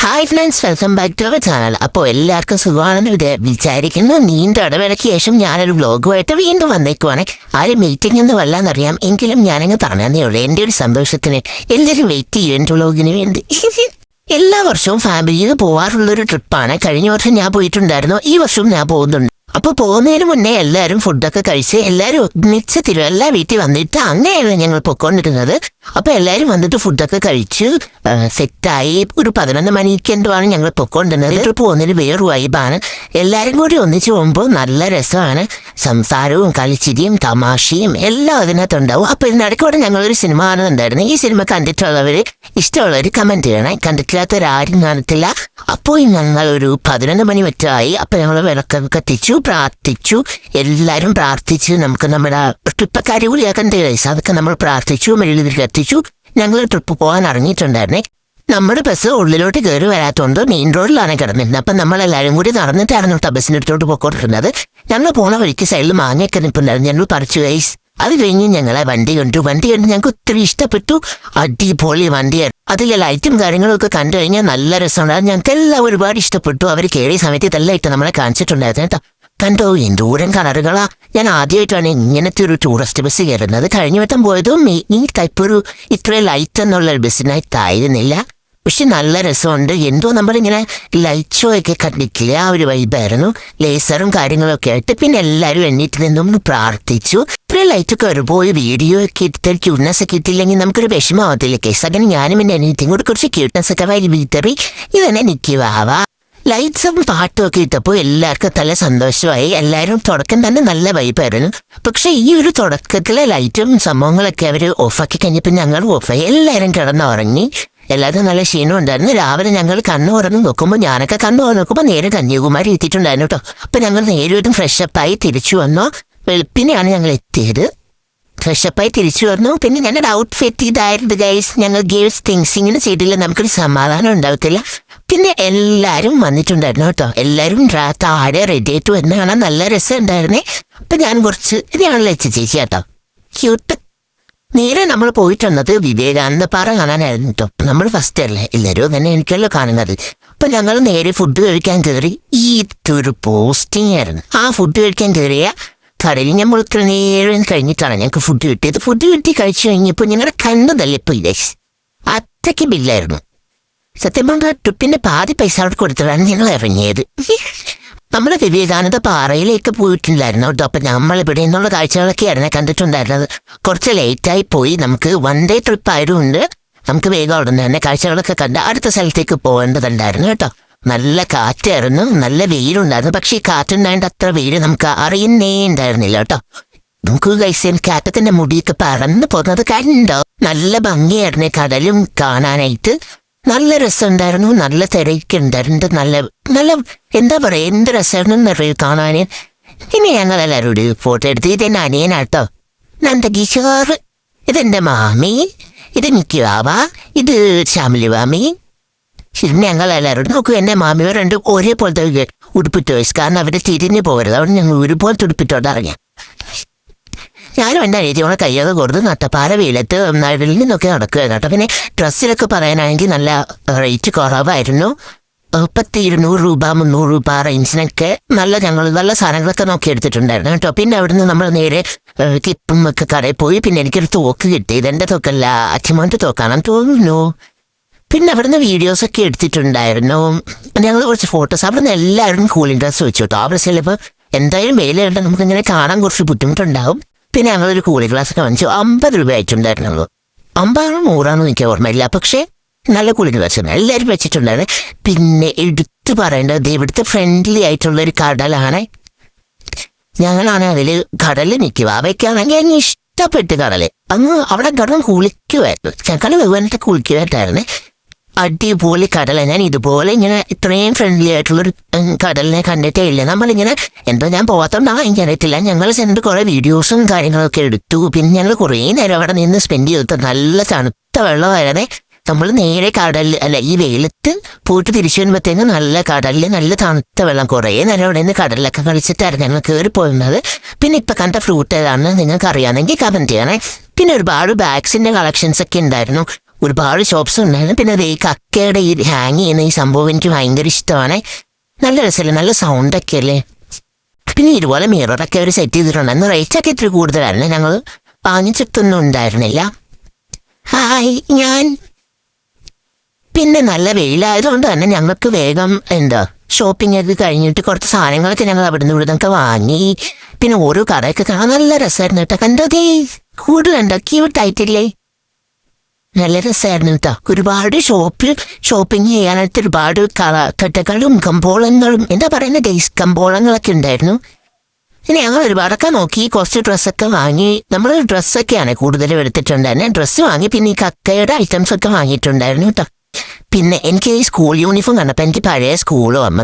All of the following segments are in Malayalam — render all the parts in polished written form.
Hi friends, welcome back to our channel. അപ്പോൾ എല്ലാവർക്കും സുഖമാണെന്ന് വിചാരിക്കുന്നു. നീണ്ട ഇടവേളയ്ക്ക് ശേഷം ഞാനൊരു വ്ലോഗുമായിട്ട് വീണ്ടും വന്നേക്കുവാണ്. ആരും മീറ്റിംഗ് എന്ന് വല്ലാന്നറിയാം, എങ്കിലും ഞാനങ്ങ് പറഞ്ഞതേ ഉള്ളൂ. എൻ്റെ ഒരു സന്തോഷത്തിന് എല്ലാവരും വെയിറ്റ് ചെയ്യും എൻ്റെ വ്ലോഗിന് വേണ്ടി. എല്ലാ വർഷവും ഫാമിലിയിൽ പോവാറുള്ളൊരു ട്രിപ്പാണ്. കഴിഞ്ഞ വർഷം ഞാൻ പോയിട്ടുണ്ടായിരുന്നു, ഈ വർഷവും ഞാൻ പോകുന്നുണ്ട്. അപ്പോൾ പോകുന്നതിന് മുന്നേ എല്ലാവരും ഫുഡൊക്കെ കഴിച്ച് എല്ലാവരും ഒന്നിച്ച് തിരുവല്ല വീട്ടിൽ വന്നിട്ട് അങ്ങനെയാണ് ഞങ്ങൾ പൊയ്ക്കൊണ്ടിരുന്നത്. അപ്പോൾ എല്ലാവരും വന്നിട്ട് ഫുഡൊക്കെ കഴിച്ച് സെറ്റായി ഒരു 11 മണിക്ക് എന്തുവാണ് ഞങ്ങൾ പൊയ്ക്കൊണ്ടിരുന്നത്. ട്രിപ്പ് പോകുന്നതിന് വേറൊരു വൈബാണ്. എല്ലാവരും കൂടി ഒന്നിച്ച് പോകുമ്പോൾ നല്ല രസമാണ്. സംസാരവും കളിച്ചിരിയും തമാശയും എല്ലാം അതിനകത്തുണ്ടാവും. അപ്പോൾ ഇതിനിടയ്ക്കൂടെ ഞങ്ങളൊരു സിനിമ കാണുന്നുണ്ടായിരുന്നു. ഈ സിനിമ കണ്ടിട്ടുള്ളവർ ഇഷ്ടമുള്ളവർ കമൻറ്റ് ചെയ്യണം. കണ്ടിട്ടില്ലാത്തവരാരും കാണത്തില്ല. അപ്പോൾ ഞങ്ങളൊരു 11 മണി മറ്റായി. അപ്പോൾ ഞങ്ങൾ വിളക്കൊക്കെ കത്തിച്ചു, പ്രാർത്ഥിച്ചു. എല്ലാവരും പ്രാർത്ഥിച്ച് നമുക്ക് നമ്മുടെ ട്രിപ്പൊക്കെ അടിപൊളിയാക്കണ്ടേ ഗൈസ്. അതൊക്കെ നമ്മൾ പ്രാർത്ഥിച്ചു, മെഴുകുതിരി കത്തിച്ചു. ഞങ്ങൾ ട്രിപ്പ് പോകാൻ ഇറങ്ങിയിട്ടുണ്ടായിരുന്നേ. നമ്മുടെ ബസ് ഉള്ളിലോട്ട് കയറി വരാത്തതുകൊണ്ട് മെയിൻ റോഡിലാണ് കിടന്നിരുന്നത്. അപ്പം നമ്മളെല്ലാവരും കൂടി നടന്നിട്ടായിരുന്നു ബസ്സിൻ്റെ അടുത്തോട്ട് പോയിക്കൊണ്ടിരുന്നത്. ഞങ്ങൾ പോണ വഴിക്ക് സൈഡിൽ മാങ്ങയൊക്കെ നിൽപ്പുണ്ടായിരുന്നു. ഞങ്ങൾ പറിച്ചു ഗൈസ്. അത് കഴിഞ്ഞ് ഞങ്ങളെ വണ്ടി കണ്ടു ഞങ്ങൾക്ക് ഒത്തിരി ഇഷ്ടപ്പെട്ടു. അടിപൊളി വണ്ടിയായിരുന്നു. അതിലെ ലൈറ്റും കാര്യങ്ങളൊക്കെ കണ്ടു കഴിഞ്ഞാൽ നല്ല രസമുണ്ടായിരുന്നു. ഞങ്ങൾക്ക് എല്ലാം ഒരുപാട് ഇഷ്ടപ്പെട്ടു. അവർ കയറിയ സമയത്ത് ഇതെല്ലാം ഇട്ട് നമ്മളെ കാണിച്ചിട്ടുണ്ടായിരുന്നു കേട്ടോ. കണ്ടോ എന്തോരം കളറുകളാ. ഞാൻ ആദ്യമായിട്ടാണ് ഇങ്ങനത്തെ ഒരു ടൂറിസ്റ്റ് ബസ് കയറുന്നത്. കഴിഞ്ഞ വട്ടം പോയതും ഈ ടൈപ്പ് ഒരു ഇത്രയും ലൈറ്റ് എന്നുള്ള ബസ്സിനായിട്ടായിരുന്നില്ല. പക്ഷെ നല്ല രസമുണ്ട്. എന്തോ നമ്മളിങ്ങനെ ലൈറ്റ് ഷോ ഒക്കെ കണ്ടിട്ടില്ല, ആ ഒരു വൈബായിരുന്നു. ലേസറും കാര്യങ്ങളൊക്കെ ആയിട്ട്. പിന്നെ എല്ലാവരും എണ്ണീറ്റ് നിന്നും പ്രാർത്ഥിച്ചു. ഇത്രയും ലൈറ്റൊക്കെ വരുമ്പോൾ വീഡിയോ ഒക്കെ എടുത്ത് ക്യൂട്ട്നെസ് ഒക്കെ ഇട്ടില്ലെങ്കിൽ നമുക്കൊരു വിഷമമാവത്തില്ല കേസ്. അങ്ങനെ ഞാനും എൻ്റെ എണ്ണീറ്റും കൂടെ കുറച്ച് ക്യൂട്ട്നെസ് ഒക്കെ വരി വീട്ടറി ഇതന്നെ നിൽക്കുവാവാ. ലൈറ്റ്സും പാട്ടും ഒക്കെ ഇട്ടപ്പോൾ എല്ലാവർക്കും നല്ല സന്തോഷമായി. എല്ലാവരും തുടക്കം തന്നെ നല്ല വൈബായിരുന്നു. പക്ഷെ ഈ ഒരു തുടക്കത്തിലെ ലൈറ്റും സംഭവങ്ങളൊക്കെ അവർ ഓഫാക്കി കഴിഞ്ഞപ്പോൾ ഞങ്ങൾ ഓഫായി. എല്ലാവരും കിടന്നുറങ്ങി. എല്ലാവർക്കും നല്ല ക്ഷീണം ഉണ്ടായിരുന്നു. രാവിലെ ഞങ്ങൾ കണ്ണു തുറന്ന് നോക്കുമ്പോൾ ഞാനൊക്കെ കണ്ണു തുറന്ന് നോക്കുമ്പോൾ നേരെ കന്യാകുമാരി എത്തിയിട്ടുണ്ടായിരുന്നു കേട്ടോ. അപ്പം ഞങ്ങൾ നേരിട്ടും ഫ്രഷപ്പായി തിരിച്ചു വന്നു. വെളുപ്പിനെയാണ് ഞങ്ങൾ എത്തിയത്. ഫ്രഷപ്പായി തിരിച്ചു വന്നു. പിന്നെ ഞങ്ങളുടെ ഔട്ട്ഫിറ്റ് ഇതായിരുന്നു ഗൈസ്. ഞങ്ങൾ ഗേൾസ് തിങ്സ് ഇങ്ങനെ ചെയ്തില്ല, നമുക്കൊരു സമാധാനം ഉണ്ടാവത്തില്ല. പിന്നെ എല്ലാവരും വന്നിട്ടുണ്ടായിരുന്നു കേട്ടോ. എല്ലാവരും താഴെ റെഡി ആയിട്ട് വരുന്ന കാണാൻ നല്ല രസം ഉണ്ടായിരുന്നേ. അപ്പം ഞാൻ കുറച്ച് ഇതാണല്ലോ ചേച്ചി കേട്ടോ, ക്യൂട്ട്. നേരെ നമ്മൾ പോയിട്ടുള്ളത് വിവേകാനന്ദ പാറ കാണാനായിരുന്നു കേട്ടോ. നമ്മൾ ഫസ്റ്റ് അല്ലേ, എല്ലാവരും തന്നെ എനിക്കല്ലോ കാണുന്നത്. അപ്പം ഞങ്ങൾ നേരെ ഫുഡ് കഴിക്കാൻ കയറി. ഇതൊരു പോസ്റ്റിംഗ് ആയിരുന്നു. ആ ഫുഡ് കഴിക്കാൻ കയറിയ കടലിൽ നമ്മൾ ഇത്ര നേരം കഴിഞ്ഞിട്ടാണ് ഞങ്ങൾക്ക് ഫുഡ് കിട്ടിയത്. ഫുഡ് കിട്ടി കഴിച്ചു കഴിഞ്ഞപ്പോൾ ഞങ്ങളുടെ കണ്ണതല്ലേ ഇപ്പോൾ ഇല്ലേ, അത്രയ്ക്ക് ബില്ലായിരുന്നു. സത്യം പറഞ്ഞാൽ ട്രിപ്പിന്റെ പാതി പൈസ അവിടെ കൊടുത്തിട്ടാണ് ഞങ്ങൾ ഇറങ്ങിയത്. നമ്മൾ വിവേകാനന്ദ പാറയിലേക്ക് പോയിട്ടില്ലായിരുന്നു കേട്ടോ. അപ്പം നമ്മൾ ഇവിടെ നിന്നുള്ള കാഴ്ചകളൊക്കെ ആയിരുന്നു കണ്ടിട്ടുണ്ടായിരുന്നത്. കുറച്ച് ലേറ്റായി പോയി. നമുക്ക് 1 ഡേ ട്രിപ്പ് ആയതുകൊണ്ട് നമുക്ക് വേഗം അവിടെ നിന്ന് തന്നെ കാഴ്ചകളൊക്കെ കണ്ട് അടുത്ത സ്ഥലത്തേക്ക് പോകേണ്ടതുണ്ടായിരുന്നു കേട്ടോ. നല്ല കാറ്റായിരുന്നു, നല്ല വെയിലുണ്ടായിരുന്നു. പക്ഷേ ഈ കാറ്റുണ്ടായിട്ട് അത്ര വെയിൽ നമുക്ക് അറിയുന്നേ ഉണ്ടായിരുന്നില്ല കേട്ടോ. നമുക്ക് ഗൈസ് കാറ്റത്തിന്റെ മുടിയൊക്കെ പറന്ന് പോകുന്നത് കണ്ടോ. നല്ല ഭംഗിയായിരുന്നു കടലും കാണാനായിട്ട്. നല്ല രസമുണ്ടായിരുന്നു. നല്ല തിരക്കുണ്ടായിരുന്നു. നല്ല നല്ല എന്താ പറയുക, എന്ത് രസമായിരുന്നു കാണാൻ. ഇനി ഞങ്ങളെല്ലാവരും കൂടി ഫോട്ടോ എടുത്ത്. ഇതെന്നെ അനിയനാട്ടോ, നന്ദകിഷോർ. ഇതെന്റെ മാമി, ഇത് നിക്കുവാവ, ഇത് ശ്യാമിലി മാമി. ശരി, ഞങ്ങളെല്ലാവരും നോക്കൂ. എൻ്റെ മാമിയോ രണ്ടും ഒരേപോലത്തെ ഉടുപ്പിട്ട് വയസ്സ്. കാരണം അവർ തിരിഞ്ഞു പോകരുത്. അവിടെ ഞങ്ങൾ ഒരുപോലത്തെ ഉടുപ്പിട്ടോണ്ട് ഇറങ്ങിയ. ഞാനും എൻ്റെ അനിയത്തിയോടെ കയ്യൊക്കെ കൊടുത്ത് നട്ടപ്പാറ വെയിലത്ത് നടുവിൽ നിന്നൊക്കെ നടക്കുകയായിരുന്നു കേട്ടോ. പിന്നെ ഡ്രസ്സിലൊക്കെ പറയാനാണെങ്കിൽ നല്ല റേറ്റ് കുറവായിരുന്നു. 200 രൂപ 300 രൂപ റേഞ്ചിനൊക്കെ ഞങ്ങൾ നല്ല സാധനങ്ങളൊക്കെ നോക്കി എടുത്തിട്ടുണ്ടായിരുന്നു കേട്ടോ. പിന്നെ അവിടുന്ന് നമ്മൾ നേരെ ക്ലിപ്പും ഒക്കെ കടയിൽ പോയി. പിന്നെ എനിക്കൊരു തോക്ക് കിട്ടി. ഇതെൻ്റെ തോക്കല്ല, അച്ഛമോൻ്റെ തോക്കാണെന്ന് തോന്നുന്നു. പിന്നെ അവിടുന്ന് വീഡിയോസൊക്കെ എടുത്തിട്ടുണ്ടായിരുന്നു. ഞങ്ങൾ കുറച്ച് ഫോട്ടോസ്. അവിടുന്ന് എല്ലാവരും കൂളിംഗ് ഡ്രസ്സ് വെച്ചു കേട്ടോ. അവിടെ ചിലപ്പോൾ എന്തായാലും വെയിലുണ്ട്, നമുക്കിങ്ങനെ കാണാൻ കുറച്ച് ബുദ്ധിമുട്ടുണ്ടാവും. പിന്നെ ഞങ്ങളൊരു കൂളിംഗ് ഗ്ലാസ്സൊക്കെ വാങ്ങിച്ചു. 50 രൂപ ആയിട്ടുണ്ടായിരുന്നു. 50 100 എനിക്ക് ഓർമ്മയില്ല. പക്ഷേ നല്ല കൂളിംഗ് ഗ്ലാസ് എല്ലാവരും വെച്ചിട്ടുണ്ടായിരുന്നു. പിന്നെ എടുത്തു പറയേണ്ടത് ഇവിടുത്തെ ഫ്രണ്ട്ലി ആയിട്ടുള്ളൊരു കടലാണ്. ഞങ്ങളാണ് അതിൽ കടലിൽ നിൽക്കുക. അവയ്ക്കാണെങ്കിൽ എനിക്ക് ഇഷ്ടപ്പെട്ട് കടല്. അങ്ങ് അവിടെ കടന്ന് കുളിക്കുമായിരുന്നു. ഞങ്ങൾ വെവ്വേറെ കുളിക്കുമായിട്ടായിരുന്നു. അടിപൊളി കടല. ഞാൻ ഇതുപോലെ ഇങ്ങനെ ഇത്രയും ഫ്രണ്ട്ലി ആയിട്ടുള്ളൊരു കടലിനെ കണ്ടിട്ടേ ഇല്ല. നമ്മളിങ്ങനെ എന്തോ ഞാൻ പോകാത്തോണ്ടാണ് എനിക്കറിയത്തില്ല. ഞങ്ങൾ ചെന്നിട്ട് കുറേ വീഡിയോസും കാര്യങ്ങളൊക്കെ എടുത്തു. പിന്നെ ഞങ്ങൾ കുറേ നേരം അവിടെ നിന്ന് സ്പെൻഡ് ചെയ്തു. നല്ല തണുത്ത വെള്ളമായിരുന്നേ. നമ്മൾ നേരെ കടലിൽ അല്ല, ഈ വെയിലത്ത് പോയിട്ട് തിരിച്ചു വരുമ്പോഴത്തേക്കും നല്ല കടലിൽ നല്ല തണുത്ത വെള്ളം. കുറേ നേരം അവിടെ നിന്ന് കടലിലൊക്കെ കളിച്ചിട്ടായിരുന്നു ഞങ്ങൾ കയറി പോയിരുന്നത്. പിന്നെ ഇപ്പം കണ്ട ഫ്രൂട്ട് ഏതാണെന്ന് നിങ്ങൾക്ക് അറിയാമെങ്കിൽ കമൻറ്റ് ചെയ്യണേ. പിന്നെ ഒരുപാട് ബാഗ്സിൻ്റെ കളക്ഷൻസ് ഒക്കെ ഉണ്ടായിരുന്നു. ഒരുപാട് ഷോപ്സ് ഉണ്ടായിരുന്നു. പിന്നെ ഈ കക്കയുടെ ഈ ഹാങ് ചെയ്യുന്ന ഈ സംഭവം എനിക്ക് ഭയങ്കര ഇഷ്ടമാണ്. നല്ല രസമല്ലേ, നല്ല സൗണ്ടൊക്കെ അല്ലേ. പിന്നെ ഇതുപോലെ മിററൊക്കെ അവർ സെറ്റ് ചെയ്തിട്ടുണ്ടായിരുന്നു. റേറ്റൊക്കെ ഇത്തിരി കൂടുതലായിരുന്നു, ഞങ്ങൾ വാങ്ങിച്ചിട്ടൊന്നും ഉണ്ടായിരുന്നില്ല. ഹായ് ഞാൻ പിന്നെ നല്ല വെയിലായതുകൊണ്ട് തന്നെ ഞങ്ങൾക്ക് വേഗം ഷോപ്പിംഗ് ഒക്കെ കഴിഞ്ഞിട്ട് കുറച്ച് സാധനങ്ങളൊക്കെ ഞങ്ങൾ അവിടുന്ന് ഇവിടുന്നൊക്കെ വാങ്ങി. പിന്നെ ഓരോ കടയൊക്കെ കാണാൻ നല്ല രസമായിരുന്നു കേട്ടോ. കണ്ടതേ കൂടുതലുണ്ടോ, ക്യൂട്ടായിട്ടില്ലേ, നല്ല രസമായിരുന്നു കേട്ടോ. ഒരുപാട് ഷോപ്പിംഗ് ചെയ്യാനായിട്ട് ഒരുപാട് കടകളും കമ്പോളങ്ങളും എന്താ പറയുന്ന കമ്പോളങ്ങളൊക്കെ ഉണ്ടായിരുന്നു. പിന്നെ ഞങ്ങൾ ഒരുപാടൊക്കെ നോക്കി, കുറച്ച് ഡ്രസ്സൊക്കെ വാങ്ങി. നമ്മൾ ഡ്രസ്സൊക്കെയാണ് കൂടുതലും എടുത്തിട്ടുണ്ടായിരുന്നത്. ഡ്രസ്സ് വാങ്ങി, പിന്നെ ഈ കക്കയുടെ ഐറ്റംസ് ഒക്കെ വാങ്ങിയിട്ടുണ്ടായിരുന്നു കേട്ടോ. പിന്നെ എനിക്ക് ഈ സ്കൂൾ യൂണിഫോം കണ്ടപ്പോൾ എനിക്ക് പഴയ സ്കൂൾ ഓർമ്മ.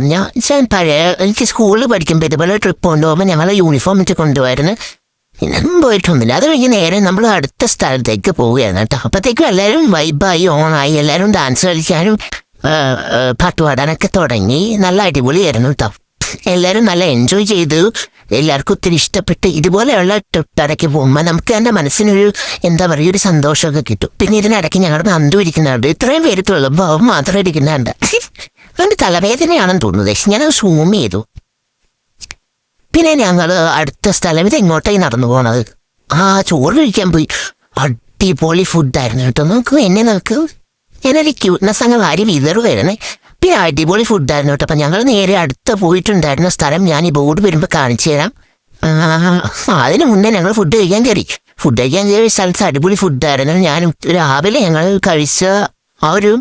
എനിക്ക് സ്കൂളിൽ പഠിക്കുമ്പോൾ ഇതുപോലെ ട്രിപ്പ് കൊണ്ടുപോകുമ്പോൾ ഞങ്ങൾ യൂണിഫോം ഇട്ട് കൊണ്ടുപോയിരുന്നു. ഇന്നും പോയിട്ടൊന്നുമില്ല. അത് കഴിഞ്ഞ് നേരെ നമ്മൾ അടുത്ത സ്ഥലത്തേക്ക് പോവുകയാണ് കേട്ടോ. അപ്പോഴത്തേക്കും എല്ലാവരും വൈബായി, ഓണായി, എല്ലാവരും ഡാൻസ് കളിക്കാനും പാട്ടുപാടാനൊക്കെ തുടങ്ങി. നല്ല അടിപൊളിയായിരുന്നു കേട്ടോ. എല്ലാവരും നല്ല എൻജോയ് ചെയ്തു. എല്ലാവർക്കും ഒത്തിരി ഇഷ്ടപ്പെട്ട്. ഇതുപോലെയുള്ള ട്രിപ്പിടയ്ക്ക് പോകുമ്പോൾ നമുക്ക് എൻ്റെ മനസ്സിനൊരു എന്താ പറയുക, ഒരു സന്തോഷമൊക്കെ കിട്ടും. പിന്നെ ഇതിനിടയ്ക്ക് ഞങ്ങളുടെ നന്ദു ഇരിക്കുന്നുണ്ട്. ഇത്രയും പേര് തുള്ളുമ്പോൾ അവൻ മാത്രം ഇരിക്കുന്നുണ്ട്. അവൻ്റെ തലവേദനയാണെന്ന് തോന്നുന്നത്. ഞാനത് സൂം ചെയ്തു. പിന്നെ ഞങ്ങൾ അടുത്ത സ്ഥലം ഇത് എങ്ങോട്ടായി നടന്നു പോണത്. ചോറ് കഴിക്കാൻ പോയി. അടിപൊളി ഫുഡായിരുന്നു കേട്ടോ. നോക്ക് ഞാനൊരു ക്യൂട്ട്നെസ് അങ്ങ് വാരി വിതറുകയായിരുന്നേ. പിന്നെ അടിപൊളി ഫുഡായിരുന്നു കേട്ടോ. അപ്പം ഞങ്ങൾ നേരെ അടുത്ത് പോയിട്ടുണ്ടായിരുന്ന സ്ഥലം ഞാൻ ഈ ബോർഡ് വരുമ്പോൾ കാണിച്ചു തരാം. അതിന് മുന്നേ ഞങ്ങൾ ഫുഡ് കഴിക്കാൻ കയറി സ്ഥലത്ത് അടിപൊളി ഫുഡായിരുന്നു. ഞാൻ രാവിലെ ഞങ്ങൾ കഴിച്ച ആ ഒരു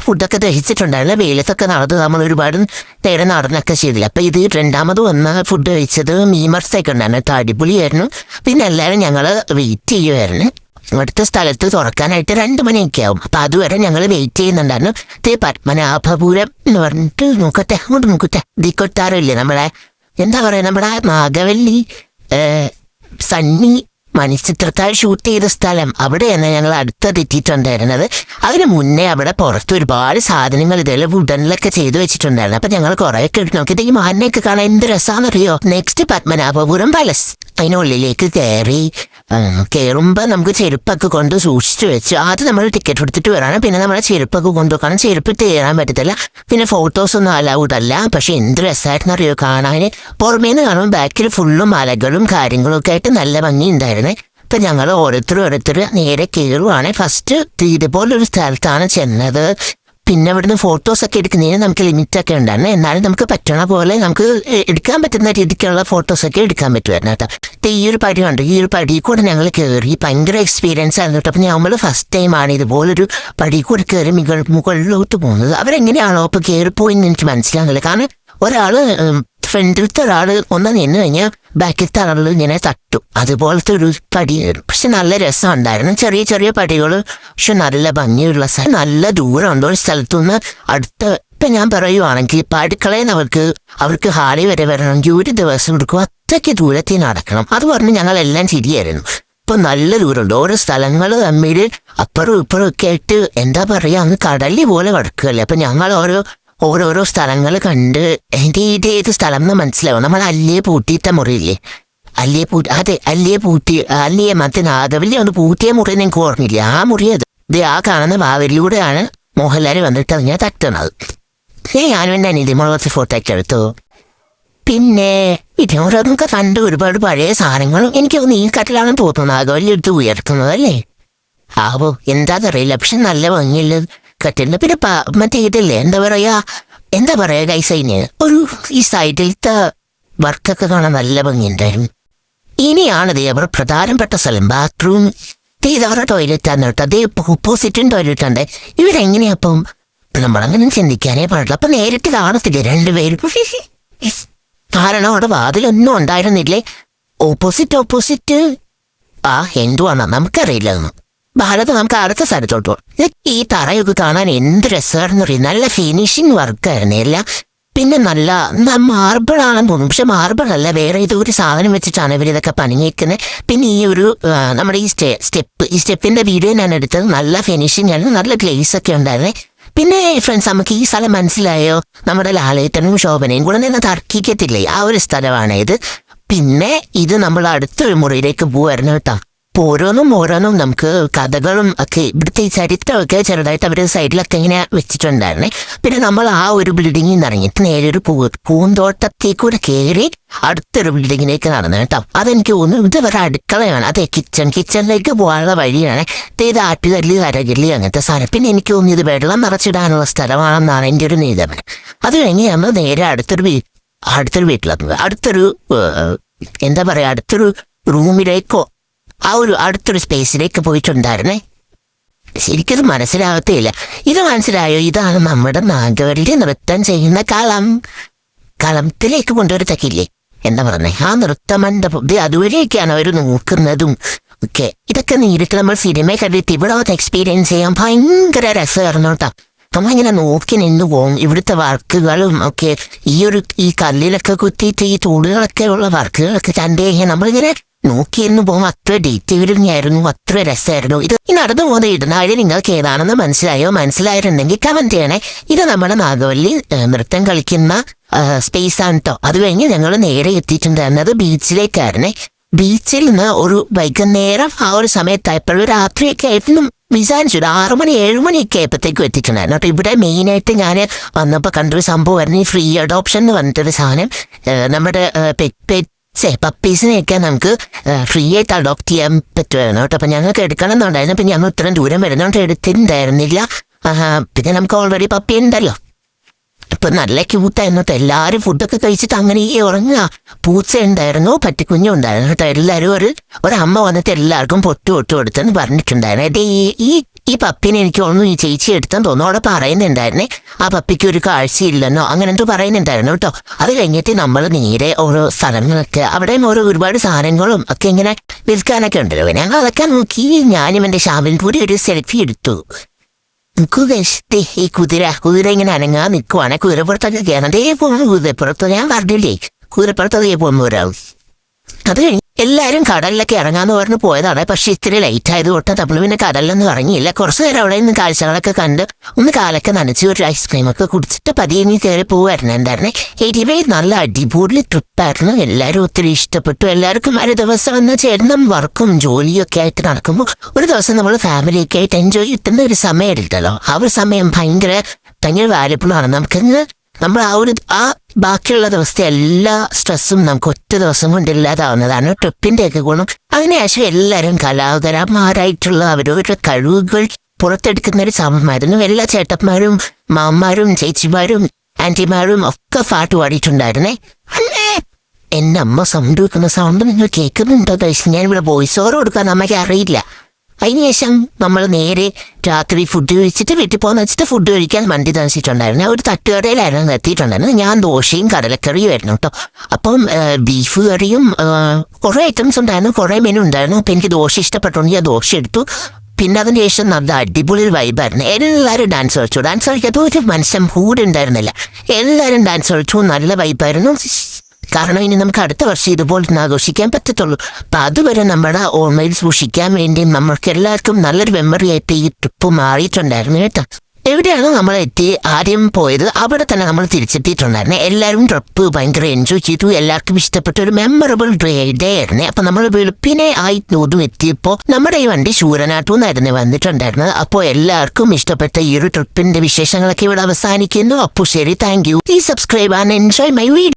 ഫുഡൊക്കെ ദഹിച്ചിട്ടുണ്ടായിരുന്നു. വെയിലത്തൊക്കെ നടന്ന് നമ്മൾ ഒരുപാട് നേരം നടന്നൊക്കെ ചെയ്തില്ല. അപ്പം ഇത് രണ്ടാമത് വന്ന ഫുഡ് കഴിച്ചത് മീമർസൊക്കെ ഉണ്ടായിരുന്നു കേട്ടോ. അടിപൊളിയായിരുന്നു. പിന്നെ എല്ലാവരും ഞങ്ങൾ വെയിറ്റ് ചെയ്യുമായിരുന്നു. അടുത്ത സ്ഥലത്ത് തുറക്കാനായിട്ട് 2 മണിയൊക്കെ ആവും. അപ്പം അതുവരെ ഞങ്ങൾ വെയിറ്റ് ചെയ്യുന്നുണ്ടായിരുന്നു. പത്മനാഭപുരം എന്ന് പറഞ്ഞിട്ട് അങ്ങോട്ട് നോക്കട്ടെ. കൊട്ടാരമില്ലേ നമ്മളെ എന്താ പറയുക, നമ്മുടെ നാഗവല്ലി സണ്ണി മണിച്ചിത്രത്താഴ് ഷൂട്ട് ചെയ്ത സ്ഥലം, അവിടെയാണ് ഞങ്ങൾ അടുത്തെത്തിയിട്ടുണ്ടായിരുന്നത്. അതിന് മുന്നേ അവിടെ പുറത്ത് ഒരുപാട് സാധനങ്ങൾ ഇതേപോലെ വുഡനിലൊക്കെ ചെയ്തു വെച്ചിട്ടുണ്ടായിരുന്നു. അപ്പം ഞങ്ങൾ കുറേയൊക്കെ എടുത്ത് നോക്കിയിട്ട് ഈ മാനിനെയൊക്കെ കാണാൻ എന്ത് രസമാണെന്നറിയോ. Next Padmanabhapuram palace. അതിനുള്ളിലേക്ക് കയറുമ്പോൾ നമുക്ക് ചെരുപ്പൊക്കെ കൊണ്ട് സൂക്ഷിച്ചു വെച്ച് ആദ്യം നമ്മൾ ടിക്കറ്റ് എടുത്തിട്ട് വരണം. പിന്നെ നമ്മളെ ചെരുപ്പൊക്കെ കൊണ്ടുപോക്കണം. ചെരുപ്പിട്ട് കയറാൻ പറ്റത്തില്ല. പിന്നെ ഫോട്ടോസൊന്നും അലൗഡല്ല. പക്ഷെ എന്ത് രസമായിട്ടെന്നറിയോ കാണാൻ. പുറമേന്ന് കാണുമ്പോൾ ബാക്കിൽ ഫുള്ളും മലകളും കാര്യങ്ങളും ഒക്കെ ആയിട്ട് നല്ല ഭംഗി ഉണ്ടായിരുന്നു. ഇപ്പം ഞങ്ങൾ ഓരോരുത്തർ നേരെ കയറുവാണ്. ഫസ്റ്റ് ഇതുപോലൊരു സ്ഥലത്താണ് ചെന്നത്. പിന്നെ ഇവിടുന്ന് ഫോട്ടോസൊക്കെ എടുക്കുന്നതിന് നമുക്ക് ലിമിറ്റൊക്കെ ഉണ്ടായിരുന്നു. എന്നാലും നമുക്ക് പറ്റണ പോലെ നമുക്ക് എടുക്കാൻ പറ്റുന്ന രീതിക്കുള്ള ഫോട്ടോസൊക്കെ എടുക്കാൻ പറ്റുമായിരുന്നു കേട്ടോ. ഈ ഒരു പടി ഉണ്ട്. ഈ ഒരു പടി കൂടെ ഞങ്ങൾ കയറി. ഭയങ്കര എക്സ്പീരിയൻസ് ആയിരുന്നു കേട്ടോ. അപ്പം നമ്മൾ ഫസ്റ്റ് ടൈമാണ് ഇതുപോലൊരു പടി കൂടെ കയറി മുകളിലോട്ട് പോകുന്നത്. അവരെങ്ങനെയാണോ ഇപ്പോൾ കയറിപ്പോയിന്ന് എനിക്ക് മനസ്സിലാകുന്നില്ല. കാരണം ഫ്രണ്ടിലത്തെ ഒരാൾ ഒന്ന് നിന്ന് കഴിഞ്ഞാൽ ബാക്കിലത്തെ ആളുകൾ ഇങ്ങനെ തട്ടും. അതുപോലത്തെ ഒരു പടി വരും. പക്ഷെ നല്ല രസം ഉണ്ടായിരുന്നു. ചെറിയ ചെറിയ പടികൾ, പക്ഷെ നല്ല ഭംഗിയുള്ള സ്ഥലം. നല്ല ദൂരമുണ്ട് ഒരു സ്ഥലത്തുനിന്ന് അടുത്ത്. ഇപ്പം ഞാൻ പറയുവാണെങ്കിൽ ഇപ്പം അടുക്കളയിൽ അവർക്ക് ഹാളി വരെ വരണമെങ്കിൽ 1 ദിവസം എടുക്കും. അത്രയ്ക്ക് ദൂരത്തിൽ നടക്കണം. അത് പറഞ്ഞ് ഞങ്ങളെല്ലാം ചിരിയായിരുന്നു. ഇപ്പം നല്ല ദൂരമുണ്ട്. ഓരോ സ്ഥലങ്ങൾ തമ്മിൽ അപ്പുറവും ഇപ്പുറവും ഒക്കെ ആയിട്ട് എന്താ പറയുക, അങ്ങ് കടലി പോലെ കിടക്കുകയല്ലേ. അപ്പം ഞങ്ങൾ ഓരോരോ സ്ഥലങ്ങൾ കണ്ട് ഏത് സ്ഥലം എന്ന് മനസ്സിലാവും. നമ്മൾ അല്ലിയെ പൂട്ടിയിട്ട മുറിയില്ലേ, അല്ലിയെ മറ്റേ നാഗവല്ലി ഒന്ന് പൂട്ടിയ മുറി എനിക്ക് ഓർമ്മയില്ല. ആ മുറി അത് ആ കാണുന്ന വാവലിലൂടെയാണ് മോഹൻലാൽ വന്നിട്ട് അതിനെ തട്ടുന്നത്. ഞാനും എൻ്റെ അനിയത്തിമോളെ ഫോട്ടോ ഒക്കെ എടുത്തു. പിന്നെ ഇതിനോടൊക്കെ കണ്ട് ഒരുപാട് പഴയ സാധനങ്ങളും എനിക്ക് ഈ കട്ടിലാണെന്ന് തോന്നുന്നു നാഗവല്ലി എടുത്ത് ഉയർത്തുന്നതല്ലേ. എന്താണെന്നറിയില്ല. പക്ഷെ നല്ല ഭംഗിയുള്ളത് കട്ടിലിന്. പിന്നെ മറ്റേ ഇതില്ലേ എന്താ പറയാ ഗൈസൈന് ഈ സൈഡിലത്തെ വർക്കൊക്കെ കാണാൻ നല്ല ഭംഗിയുണ്ടായിരുന്നു. ഇനിയാണത് അവരുടെ പ്രധാനപ്പെട്ട സ്ഥലം, ബാത്റൂം. അവരുടെ ടോയ്ലറ്റാന്ന് കേട്ടോ. അതേ ഓപ്പോസിറ്റും ടോയ്ലറ്റ് ഉണ്ട്. ഇവരെങ്ങനെയപ്പം നമ്മളങ്ങനെ ചിന്തിക്കാനേ പാടില്ല. അപ്പം നേരിട്ട് കാണത്തില്ലേ 2 പേരും. കാരണം അവിടെ വാതിലൊന്നും ഉണ്ടായിരുന്നില്ലേ. ഓപ്പോസിറ്റ് എന്തുവാണോ നമുക്കറിയില്ല. ഭാരത് നമുക്ക് അടുത്ത സ്ഥലത്തോട്ട് പോകും. ഈ തറയൊക്കെ കാണാൻ എന്ത് രസമാണെന്ന് പറയും. നല്ല ഫിനിഷിങ് വർക്കായിരുന്നു എല്ലാം. പിന്നെ നല്ല മാർബിളാണെന്ന് തോന്നും. പക്ഷെ മാർബിൾ അല്ല, വേറെ ഇതൊരു സാധനം വെച്ചിട്ടാണ് ഇവരിതൊക്കെ പണിഞ്ഞിരിക്കുന്നത്. പിന്നെ ഈ ഒരു നമ്മുടെ ഈ സ്റ്റെപ്പിന്റെ വീഡിയോ ഞാൻ എടുത്തത്. നല്ല ഫിനിഷിങ് ആണ്, നല്ല ഗ്ലേസ് ഒക്കെ ഉണ്ടായിരുന്നേ. പിന്നെ ഫ്രണ്ട്സ്, നമുക്ക് ഈ സ്ഥലം മനസ്സിലായോ? നമ്മുടെ ലാലേട്ടനും ശോഭനയും കൂടെ നിന്ന് തർക്കിക്കത്തില്ലേ, ആ ഒരു സ്ഥലമാണ് ഇത്. പിന്നെ ഇത് നമ്മൾ അടുത്തൊരു മുറിയിലേക്ക് പോവായിരുന്നു കേട്ടോ. അപ്പോൾ ഓരോന്നും നമുക്ക് കഥകളും ഒക്കെ ഇവിടുത്തെ ഈ ചരിത്രമൊക്കെ ചെറുതായിട്ട് അവർ സൈഡിലൊക്കെ ഇങ്ങനെ വെച്ചിട്ടുണ്ടായിരുന്നേ. പിന്നെ നമ്മൾ ആ ഒരു ബിൽഡിങ്ങിൽ നിന്ന് ഇറങ്ങിയിട്ട് നേരെ ഒരു പൂന്തോട്ടത്തേക്കൂടെ കയറി അടുത്തൊരു ബിൽഡിങ്ങിലേക്ക് നടന്നു കേട്ടോ. അതെനിക്ക് തോന്നുന്നു ഇത് വേറെ അടുക്കളയാണ്. അതെ, കിച്ചണിലേക്ക് പോകാനുള്ള വഴിയാണ്. ഇത് ആട്ടുകല്ല് കരകല്ല് അങ്ങനത്തെ സാധനം. പിന്നെ എനിക്ക് തോന്നി ഇത് വെള്ളം നിറച്ചിടാനുള്ള സ്ഥലമാണെന്നാണ് എൻ്റെ ഒരു നിഗമനം. അത് കഴിഞ്ഞ് നമ്മൾ നേരെ അടുത്തൊരു വീട്ടിലെത്തുന്നത്. എന്താ പറയാ, അടുത്തൊരു റൂമിലേക്കോ അടുത്തൊരു സ്പേസിലേക്ക് പോയിട്ടുണ്ടായിരുന്നേ. ശരിക്കത് മനസ്സിലാകത്തേയില്ല. ഇത് മനസ്സിലായോ? ഇതാണ് നമ്മുടെ നാഗവല്ലി നൃത്തം ചെയ്യുന്ന കളത്തിലേക്ക് കൊണ്ടുവരത്തക്കില്ലേ, എന്താ പറഞ്ഞേ, ആ നൃത്തമണ്ഡപം. അതുവരെയൊക്കെയാണ് അവർ നോക്കുന്നതും ഒക്കെ. ഇതൊക്കെ നേരിട്ട് നമ്മൾ സിനിമ കണ്ടിട്ട് ഇവിടെ എക്സ്പീരിയൻസ് ചെയ്യാൻ ഭയങ്കര രസമായിരുന്നു കേട്ടോ. നമ്മളിങ്ങനെ നോക്കി നിന്ന് പോകും. ഇവിടുത്തെ വർക്കുകളും ഒക്കെ ഈ കല്ലിലൊക്കെ കുത്തിയിട്ട് ഈ തൂണുകളൊക്കെ ഉള്ള വർക്കുകളൊക്കെ കണ്ടു കഴിഞ്ഞാൽ നമ്മളിങ്ങനെ നോക്കിയിരുന്നു പോകും. അത്ര ഡീറ്റെയിലിംഗ് ആയിരുന്നു, അത്ര രസമായിരുന്നു. ഇത് ഈ നടന്നു പോകുന്ന ഇടനാഴി നിങ്ങൾക്ക് ഏതാണെന്ന് മനസ്സിലായിട്ടുണ്ടെങ്കിൽ കമന്റ് ചെയ്യണേ. ഇത് നമ്മുടെ നാഗവല്ലി നൃത്തം കളിക്കുന്ന സ്പേസ് ആണ് കേട്ടോ. അത് കഴിഞ്ഞ് ഞങ്ങൾ നേരെ എത്തിയിട്ടുണ്ടായിരുന്നത് ബീച്ചിലേക്കായിരുന്നേ. ബീച്ചിൽ നിന്ന് ഒരു വൈകുന്നേരം ആ ഒരു സമയത്തായപ്പോഴും രാത്രിയൊക്കെ ആയിരുന്നു വിചാരിച്ചു. 6 മണി 7 മണിയൊക്കെ ആയപ്പോഴത്തേക്കും എത്തിയിട്ടുണ്ടായിരുന്നു കേട്ടോ. ഇവിടെ മെയിനായിട്ട് ഞാൻ വന്നപ്പോൾ കണ്ടൊരു സംഭവമായിരുന്നു ഈ ഫ്രീ അഡോപ്ഷൻ എന്ന് പറഞ്ഞിട്ടൊരു സാധനം. നമ്മുടെ പപ്പീസിനെയൊക്കെ നമുക്ക് ഫ്രീ ആയിട്ട് അഡോപ്റ്റ് ചെയ്യാൻ പറ്റുമായിരുന്നു കേട്ടോ. അപ്പം ഞങ്ങൾക്ക് എടുക്കണം എന്നുണ്ടായിരുന്നു. പിന്നെ ഞങ്ങൾ ഇത്രയും ദൂരം വരുന്നോണ്ട് എടുത്തിട്ടുണ്ടായിരുന്നില്ല. പിന്നെ നമുക്ക് ഓൾറെഡി പപ്പി ഉണ്ടല്ലോ. ഇപ്പം നല്ല ക്യൂട്ടായിരുന്നു കേട്ടോ. എല്ലാവരും ഫുഡൊക്കെ കഴിച്ചിട്ട് അങ്ങനെ ഉറങ്ങുക. പൂച്ച ഉണ്ടായിരുന്നു, പട്ടിക്കുഞ്ഞും ഉണ്ടായിരുന്നു കേട്ടോ. എല്ലാവരും ഒരമ്മ വന്നിട്ട് എല്ലാവർക്കും പൊട്ടു കൊടുത്തെന്ന് പറഞ്ഞിട്ടുണ്ടായിരുന്നു. ഈ പപ്പീനെ എനിക്ക് തോന്നുന്നു ഈ ചേച്ചി എടുത്തെന്ന് തോന്നുന്നു. അവിടെ പറയുന്നുണ്ടായിരുന്നേ ആ പപ്പിക്ക് ഒരു കാഴ്ചയില്ലെന്നോ അങ്ങനെ എന്തോ പറയുന്നുണ്ടായിരുന്നു കേട്ടോ. അത് കഴിഞ്ഞിട്ട് നമ്മൾ നേരെ ഓരോ സ്ഥലങ്ങളൊക്കെ അവിടെയും ഒരുപാട് സാധനങ്ങളും ഒക്കെ ഇങ്ങനെ വിൽക്കാനൊക്കെ ഉണ്ടല്ലോ. ഞങ്ങൾ അതൊക്കെ നോക്കി ഞാനും എൻ്റെ ഷാമിൽപൂരി ഒരു സെൽഫി എടുത്തു. ഈ കുതിര ഇങ്ങനെ അനങ്ങാ നിൽക്കുവാണ്. കുതിരപ്പുറത്തൊക്കെ കയറാൻ പോകുന്നു. കുതിരപ്പുറത്ത് ഞാൻ പറഞ്ഞില്ലേ, കുതിരപ്പുറത്തൊക്കെ പോകുന്നു ഒരാൾ. അത് കഴിഞ്ഞ് എല്ലാവരും കടലിലൊക്കെ ഇറങ്ങാന്ന് പറഞ്ഞ് പോയതാണ്. പക്ഷെ ഇത്തിരി ലൈറ്റ് ആയതുകൊണ്ട് നമ്മൾ പിന്നെ കടലിലൊന്നും ഇറങ്ങിയില്ല. കുറച്ച് നേരം അവിടെ നിന്ന് കാഴ്ചകളൊക്കെ കണ്ട് ഒന്ന് കാലൊക്കെ നനച്ച് ഒരു ഐസ്ക്രീമൊക്കെ കുടിച്ചിട്ട് പതിയെ കയറി പോവായിരുന്നുണ്ടായിരുന്നേ. എനിവേ നല്ല അടിപൊളി ട്രിപ്പായിരുന്നു. എല്ലാവരും ഒത്തിരി ഇഷ്ടപ്പെട്ടു. എല്ലാവർക്കും ഒരു ദിവസം വന്ന് ചേർന്നും വർക്കും ജോലിയൊക്കെ ആയിട്ട് നടക്കുമ്പോൾ ഒരു ദിവസം നമ്മൾ ഫാമിലിയൊക്കെ ആയിട്ട് എൻജോയ് കിട്ടുന്ന ഒരു സമയം എടുത്തല്ലോ. ആ ഒരു സമയം ഭയങ്കര വാല്യബിൾ ആണ്. നമ്മൾ ആ ബാക്കിയുള്ള ദിവസത്തെ എല്ലാ സ്ട്രെസ്സും നമുക്ക് ഒറ്റ ദിവസം കൊണ്ട് ഇല്ലാതാവുന്നതാണ് ട്രിപ്പിൻ്റെയൊക്കെ ഗുണം. അതിനുശേഷം എല്ലാവരും കലാകാരന്മാരായിട്ടുള്ള അവരവരുടെ കഴിവുകൾ പുറത്തെടുക്കുന്ന ഒരു സമയമായിരുന്നു. എല്ലാ ചേട്ടന്മാരും മാമാരും ചേച്ചിമാരും ആൻറ്റിമാരും ഒക്കെ പാട്ട് പാടിയിട്ടുണ്ടായിരുന്നേ. എന്നെ അമ്മ സൗണ്ട് വെക്കുന്ന സൗണ്ട് നിങ്ങൾ കേൾക്കുന്നുണ്ടോ? ഞാനിവിടെ വോയിസ് ഓവർ കൊടുക്കാൻ അമ്മയ്ക്ക് അറിയില്ല. അതിനുശേഷം നമ്മൾ നേരെ രാത്രി ഫുഡ് കഴിച്ചിട്ട് വീട്ടിൽ പോകുന്ന വെച്ചിട്ട് ഫുഡ് കഴിക്കാൻ വണ്ടി താമസിച്ചിട്ടുണ്ടായിരുന്നു. ഒരു തട്ടുകടയിലായിരുന്നു എത്തിയിട്ടുണ്ടായിരുന്നത്. ഞാൻ ദോശയും കടലക്കറിയും ആയിരുന്നു കേട്ടോ. അപ്പം ബീഫ് കറിയും കുറേ ഐറ്റംസ് ഉണ്ടായിരുന്നു, കുറേ മെനു ഉണ്ടായിരുന്നു. അപ്പം എനിക്ക് ദോശ ഇഷ്ടപ്പെട്ടുകൊണ്ട് ഞാൻ ദോശ എടുത്തു. പിന്നെ അതിന് ശേഷം നല്ല അടിപൊളി വൈബായിരുന്നു. എല്ലാവരും ഡാൻസ് കളിക്കാത്ത ഒരു മനുഷ്യൻ കൂടെ ഉണ്ടായിരുന്നില്ല. എല്ലാവരും ഡാൻസ് കളിച്ചു, നല്ല വൈബായിരുന്നു. കാരണം ഇനി നമുക്ക് അടുത്ത വർഷം ഇതുപോലെ ആഘോഷിക്കാൻ പറ്റത്തുള്ളൂ. അപ്പം അതുവരെ നമ്മുടെ ഓർമ്മയിൽ സൂക്ഷിക്കാൻ വേണ്ടി നമ്മൾക്ക് എല്ലാവർക്കും നല്ലൊരു മെമ്മറി ആയിട്ട് ഈ ട്രിപ്പ് മാറിയിട്ടുണ്ടായിരുന്നു കേട്ടോ. എവിടെയാണോ നമ്മൾ ആദ്യം പോയത് അവിടെ തന്നെ നമ്മൾ തിരിച്ചെത്തിയിട്ടുണ്ടായിരുന്നു. എല്ലാവരും ട്രിപ്പ് ഭയങ്കര എൻജോയ് ചെയ്തു. എല്ലാവർക്കും ഇഷ്ടപ്പെട്ട ഒരു മെമ്മറബിൾ ഡേ ആയിരുന്നു. അപ്പം നമ്മൾ വെളുപ്പിനെ തോതും എത്തിയപ്പോൾ നമ്മുടെ ഈ വണ്ടി ശൂരനാട്ടൂന്നായിരുന്നു വന്നിട്ടുണ്ടായിരുന്നത്. അപ്പോൾ എല്ലാവർക്കും ഇഷ്ടപ്പെട്ട ഈ ഒരു ട്രിപ്പിന്റെ വിശേഷങ്ങളൊക്കെ ഇവിടെ അവസാനിക്കുന്നു. അപ്പോൾ ശരി, thank you. Please subscribe and enjoy my video.